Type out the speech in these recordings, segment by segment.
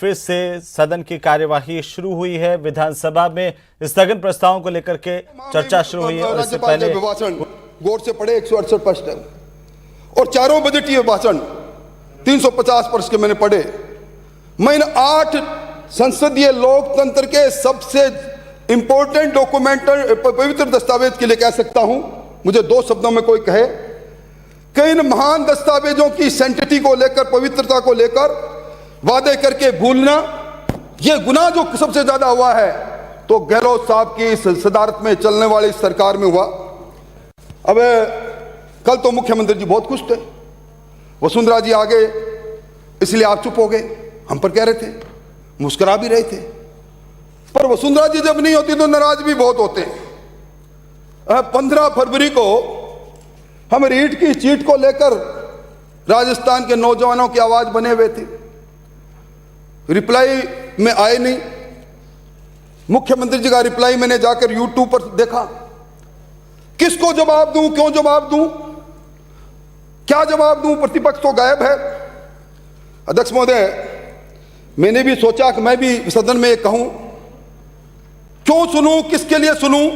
फिर से सदन की कार्यवाही शुरू हुई है। विधानसभा में स्थगन प्रस्तावों को लेकर के चर्चा शुरू हुई है। और इससे पहले भाषण गौर से पढ़े 168 पृष्ठ और चारों बजटीय भाषण 350 पृष्ठ के मैंने पढ़े। मैं इन 8 संसदीय लोकतंत्र के सबसे इंपॉर्टेंट डॉक्यूमेंट पवित्र दस्तावेज के लिए कह सकता हूं, मुझे 2 शब्दों में कोई कहे कि इन महान दस्तावेजों की सैंक्टिटी को लेकर, पवित्रता को लेकर वादे करके भूलना, यह गुनाह जो सबसे ज्यादा हुआ है तो गहलोत साहब की सदारत में चलने वाली सरकार में हुआ। अब कल तो मुख्यमंत्री जी बहुत खुश थे, वसुंधरा जी आ गए इसलिए आप चुप हो गए। हम पर कह रहे थे, मुस्कुरा भी रहे थे, पर वसुंधरा जी जब नहीं होती तो नाराज भी बहुत होते। 15 फरवरी को हम रीट की चीट को लेकर राजस्थान के नौजवानों की आवाज बने हुए थे, रिप्लाई में आए नहीं। मुख्यमंत्री जी का रिप्लाई मैंने जाकर यूट्यूब पर देखा। किसको जवाब दूं, क्यों जवाब दूं, क्या जवाब दूं, प्रतिपक्ष तो गायब है। अध्यक्ष महोदय, मैंने भी सोचा कि मैं भी सदन में कहूं, क्यों सुनूं, किसके लिए सुनूं,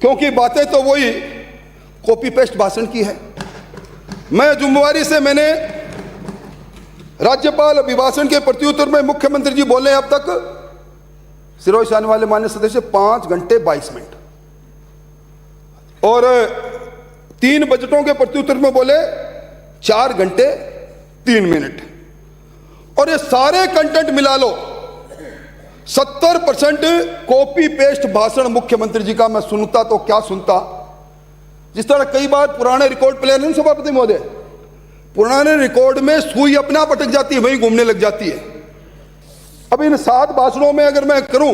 क्योंकि बातें तो वही कॉपी पेस्ट भाषण की है। मैं जिम्मेवारी से मैंने राज्यपाल अभिभाषण के प्रत्युत्तर में मुख्यमंत्री जी बोले अब तक सिरोही से आने वाले माननीय सदस्य 5 घंटे 22 मिनट और 3 बजटों के प्रत्युत्तर में बोले 4 घंटे 3 मिनट और ये सारे कंटेंट मिला लो 70% कॉपी पेस्ट भाषण मुख्यमंत्री जी का मैं सुनता तो क्या सुनता। जिस तरह कई बार पुराने रिकॉर्ड प्लेयर नहीं सभापति महोदय, पुराने रिकॉर्ड में सुई अपना पटक जाती है, वहीं घूमने लग जाती है। अब इन 7 भाषणों में अगर मैं करूं,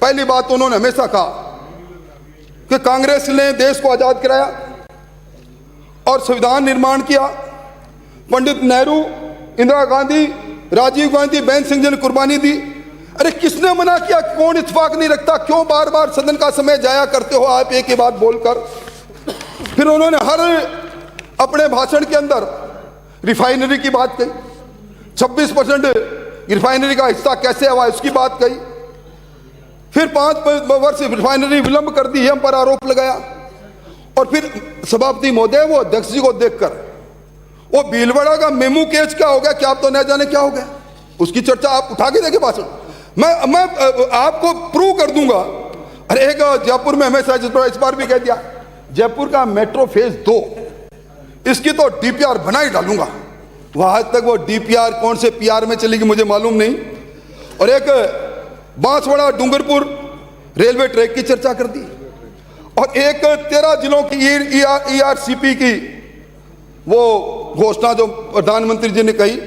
पहली बात तो उन्होंने हमेशा कहा कि कांग्रेस ने देश को आजाद कराया और संविधान निर्माण किया। पंडित नेहरू, इंदिरा गांधी, राजीव गांधी, बेन सिंह जी ने कुर्बानी दी। अरे किसने मना किया, कौन इत्तेफाक नहीं रखता, क्यों बार बार सदन का समय जाया करते हो आप एक ही बात बोलकर। फिर उन्होंने हर अपने भाषण के अंदर रिफाइनरी की बात कही, 26% रिफाइनरी का हिस्सा कैसे हुआ उसकी बात कही। फिर 5 वर्ष रिफाइनरी विलंब कर दी, हम पर आरोप लगाया। और फिर सभापति महोदय वो अध्यक्ष जी को देखकर वो भीलवाड़ा का मेमू केस क्या हो गया, क्या आप तो न जाने क्या हो गया, उसकी चर्चा आप उठा के देखे भाषण। मैं आपको प्रूव कर दूंगा। अरे एक जयपुर में हमेशा इस बार भी कह दिया, जयपुर का मेट्रो फेज 2 इसकी तो डीपीआर बना ही डालूंगा। वहां तक वो डीपीआर कौन से पीआर में चलेगी मुझे मालूम नहीं। और एक बांसवाड़ा डूंगरपुर रेलवे ट्रैक की चर्चा कर दी और एक 13 जिलों की ईआरसीपी की वो घोषणा जो प्रधानमंत्री जी ने कही।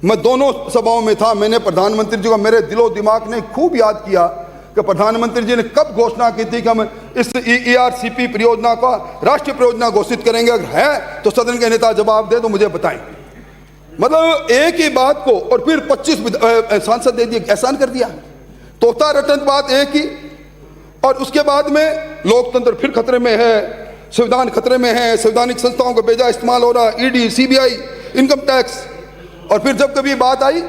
मैं दोनों सभाओं में था, मैंने प्रधानमंत्री जी को, मेरे दिलो दिमाग ने खूब याद किया कि प्रधानमंत्री जी ने कब घोषणा की थी कि हम इस ईआरसीपी परियोजना का राष्ट्रीय परियोजना घोषित करेंगे। अगर है तो सदन के नेता जवाब दे तो मुझे बताएं। मतलब एक ही बात को और फिर 25 सांसद दे दिए, एहसान कर दिया। तोता रटन बात एक ही। और उसके बाद में लोकतंत्र फिर खतरे में है, संविधान खतरे में है, संवैधानिक संस्थाओं का बेजा इस्तेमाल हो रहा, ईडी, सीबीआई, इनकम टैक्स। और फिर जब कभी बात आई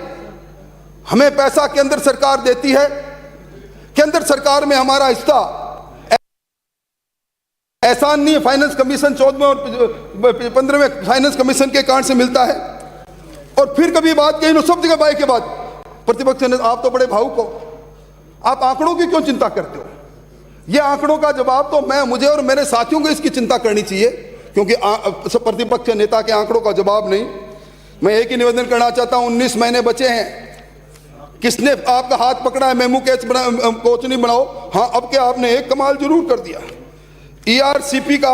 हमें पैसा केंद्र सरकार देती है, केंद्र सरकार में हमारा हिस्सा एहसान नहीं है, फाइनेंस कमीशन 14वें और 15वें फाइनेंस कमीशन के कारण से मिलता है। और फिर कभी बात कही इन सब जगह बाई के बाद प्रतिपक्ष ने, आप तो बड़े भावुक हो, आप आंकड़ों की क्यों चिंता करते हो। ये आंकड़ों का जवाब तो मुझे और मेरे साथियों को इसकी चिंता करनी चाहिए, क्योंकि प्रतिपक्ष नेता के आंकड़ों का जवाब नहीं। मैं एक ही निवेदन करना चाहता हूं, 19 महीने बचे हैं, किसने आपका हाथ पकड़ा है मेमू केस कोच नहीं बनाओ। हाँ, अब क्या आपने एक कमाल जरूर कर दिया, ईआरसीपी का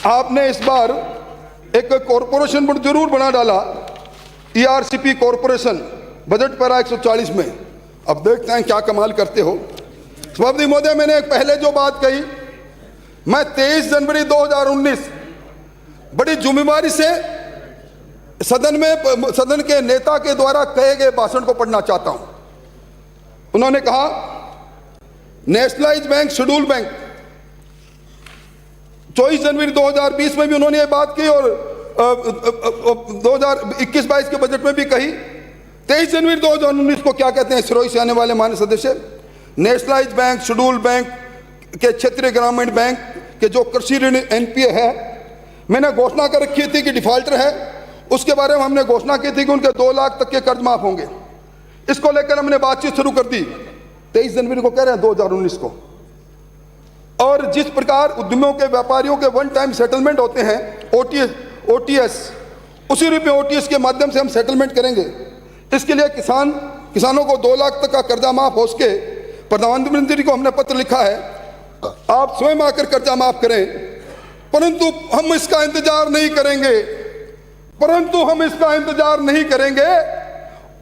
आपने इस बार एक कॉरपोरेशन बोर्ड जरूर बना डाला, ईआरसीपी कॉरपोरेशन, बजट पैरा 140 में। अब देखते हैं क्या कमाल करते हो। सभापति महोदय, मैंने पहले जो बात कही, मैं 23 जनवरी 2019 बड़ी जिम्मेवारी से सदन के नेता के द्वारा कहे गए भाषण को पढ़ना चाहता हूं। उन्होंने कहा, नेशनलाइज बैंक, शेड्यूल बैंक, 24 जनवरी 2020 में भी उन्होंने ये बात की और 2021-22 के बजट में भी कही 23 जनवरी 2019 को क्या कहते हैं सिरोही से आने वाले माननीय सदस्य, नेशनलाइज बैंक, शेड्यूल बैंक के क्षेत्रीय ग्रामीण बैंक के जो कृषि ऋण एनपीए है, मैंने घोषणा कर रखी थी कि डिफॉल्टर है, उसके बारे में हमने घोषणा की थी कि उनके 2 लाख तक के कर्ज माफ होंगे। इसको लेकर हमने बातचीत शुरू कर दी 23 जनवरी को कह रहे हैं 2019 को। और जिस प्रकार उद्यमियों के व्यापारियों के वन टाइम सेटलमेंट होते हैं ओटीएस, उसी रूप में ओटीएस के माध्यम से हम सेटलमेंट करेंगे। इसके लिए किसानों को 2 लाख तक का कर्जा माफ हो सके, प्रधानमंत्री को हमने पत्र लिखा है, आप स्वयं आकर कर्जा माफ करें, परंतु हम इसका इंतजार नहीं करेंगे,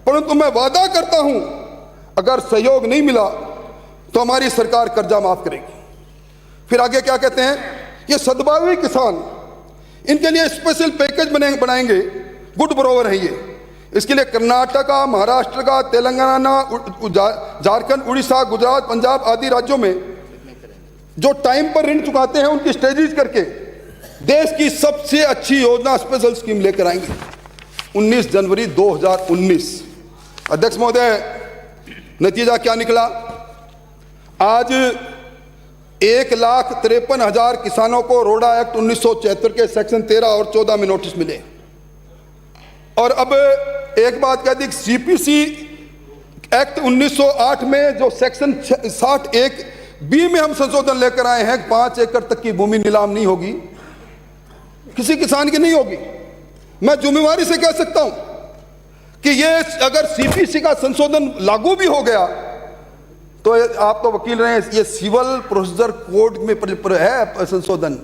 परंतु मैं वादा करता हूं अगर सहयोग नहीं मिला तो हमारी सरकार कर्जा माफ करेगी। फिर आगे क्या कहते हैं, ये सद्भावी किसान, इनके लिए स्पेशल पैकेज बनाएंगे, गुड ब्रोवर है ये। इसके लिए कर्नाटका, महाराष्ट्र का, तेलंगाना, झारखंड, उड़ीसा, गुजरात, पंजाब आदि राज्यों में जो टाइम पर ऋण चुकाते हैं उनकी स्टेजेस करके देश की सबसे अच्छी योजना स्पेशल स्कीम लेकर आएंगे। 19 जनवरी 2019। अध्यक्ष महोदय, नतीजा क्या निकला? आज 1,53,000 किसानों को रोडा एक्ट 1974 के सेक्शन 13 और 14 में नोटिस मिले। और अब एक बात कह दी, सीपीसी एक्ट 1908 में जो सेक्शन 61 बी में हम संशोधन लेकर आए हैं, 5 एकड़ तक की भूमि नीलाम नहीं होगी, किसी किसान की नहीं होगी। मैं जिम्मेवारी से कह सकता हूं कि ये अगर सीपीसी का संशोधन लागू भी हो गया तो आप तो वकील रहे हैं, ये सिविल प्रोसीजर कोड में है संशोधन,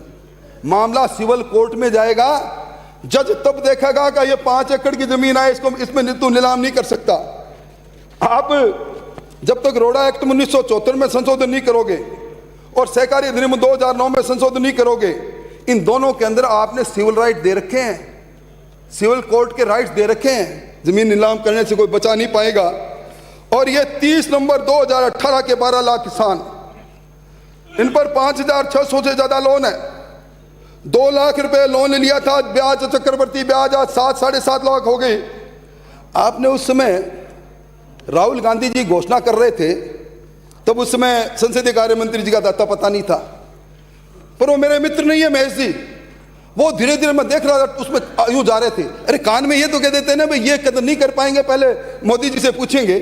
मामला सिविल कोर्ट में जाएगा, जज तब देखेगा कि ये 5 एकड़ की जमीन है, इसको इसमें तू नीलाम नहीं कर सकता। आप जब तक रोडा एक्ट 1974 में संशोधन नहीं करोगे और सहकारी अधिनियम 2009 में संशोधन नहीं करोगे, इन दोनों के अंदर आपने सिविल राइट दे रखे हैं, सिविल कोर्ट के राइट्स दे रखे हैं, जमीन नीलाम करने से कोई बचा नहीं पाएगा। और ये 30 नवंबर 2018 के 12 लाख किसान, इन पर 5,600 से ज्यादा लोन है। 2 लाख रुपए लोन लिया था, ब्याज चक्रवर्ती ब्याज आज 7-7.5 लाख हो गई। आपने उस समय, राहुल गांधी जी घोषणा कर रहे थे, तब उस समय संसदीय कार्य मंत्री जी का दाता पता नहीं था, पर वो मेरे मित्र नहीं है महेश जी, वो धीरे धीरे मैं देख रहा था उसमें यूं जा रहे थे। अरे कान में ये तो कह देते ना भाई ये कदर नहीं कर पाएंगे, पहले मोदी जी से पूछेंगे।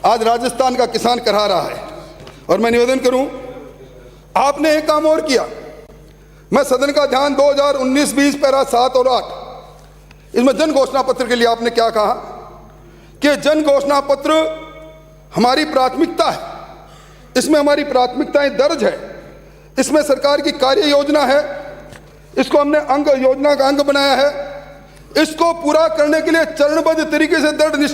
आज राजस्थान का किसान करा रहा है। और मैं निवेदन करूं, आपने एक काम और किया, मैं सदन का ध्यान 2019-20 पैरा 7 और 8, इसमें जन घोषणा पत्र के लिए आपने क्या कहा कि जन घोषणा पत्र हमारी प्राथमिकता है, इसमें हमारी प्राथमिकताएं दर्ज है, इसमें सरकार की कार्य योजना है, इसको हमने अंग योजना का अंग बनाया है, इसको पूरा करने के लिए चरणबद्ध तरीके से दृढ़ निश्चय